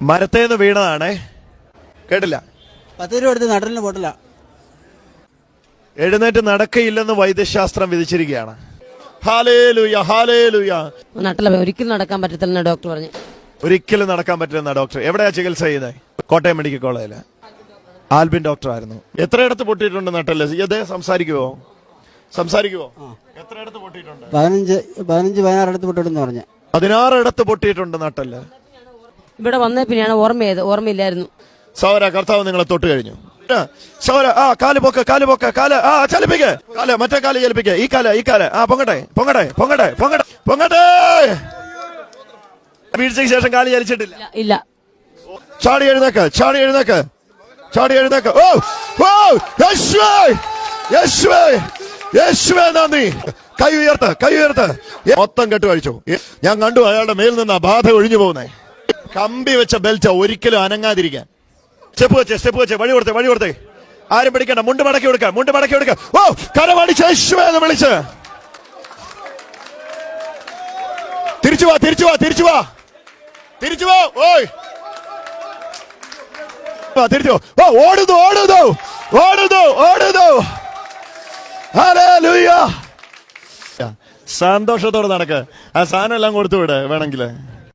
മരത്തേന്ന് വീണതാണേ. കേട്ടില്ല. 10 രൂപ എടുത്ത് നട്ടലിന് പൊട്ടില്ല. എഴുന്നേറ്റ് നടക്കയില്ലെന്ന് വൈദ്യശാസ്ത്രം വിധിച്ചിരിക്കുകയാണ്. Hallelujah, hallelujah. നട്ടല ഒരിക്കലും നടക്കാൻ പറ്റത്തില്ലെന്ന് ഡോക്ടർ പറഞ്ഞു. ഒരിക്കലും നടക്കാൻ പറ്റില്ലെന്ന ഡോക്ടർ. എവിടെയാ ചികിത്സ ചെയ്യുന്നത്? കോട്ടയം മെഡിക്കൽ കോളേജില് ആൽബിൻ ഡോക്ടർ ആയിരുന്നു. എത്രയിടത്ത് പൊട്ടിയിട്ടുണ്ട് നട്ടല്? ഇതേ സംസാരിക്കുവോ? എത്രയിടത്ത് പൊട്ടിയിട്ടുണ്ട്? 15-16 ഇടത്ത് പൊട്ടിട്ടെന്ന് പറഞ്ഞു. 16 ഇടത്ത് പൊട്ടിയിട്ടുണ്ട് നട്ടല്. ഇവിടെ വന്നേ പിന്നെയാണ് ഓർമ്മയില്ലായിരുന്നു. സൗര കർത്താവ് നിങ്ങളെ തൊട്ട് കഴിഞ്ഞു. സൗര കാല് പൊക്ക, ചലിപ്പിക്ക്, കാല് മറ്റേ കാല് ചലിപ്പിക്ക്, ഈ കാല് പൊങ്ങട്ടെ. വീഴ്ചയ്ക്ക് ശേഷം കാല് ചലിച്ചിട്ടില്ല. ഇല്ല. ചാടി എഴുന്നേക്ക്. ഓ യേശുവേ നന്ദി. കൈ ഉയർത്ത്. മൊത്തം കെട്ടുകഴിച്ചു. ഞാൻ കണ്ടു അയാളുടെ മേൽ നിന്ന് ആ ബാധ ഒഴിഞ്ഞു പോകുന്നേ. കമ്പി വെച്ച ബെൽറ്റ് ഒരിക്കലും അനങ്ങാതിരിക്കാൻ. സ്റ്റെപ്പ് വെച്ച് വഴി കൊടുത്തേ. ആരും പിടിക്കണ്ട. മുണ്ട് മടക്കി കൊടുക്ക. ഓ കരമടിച്ച് യേശുവേ എന്ന് വിളിച്ച് തിരിച്ചു വാ. ഓയ് തിരിച്ചു. ഓ ഓടുന്നു. ഹല്ലേലൂയ. സന്തോഷത്തോടെ നടക്ക്. ആ സാധനം എല്ലാം കൊടുത്തു വിട് വേണമെങ്കില്.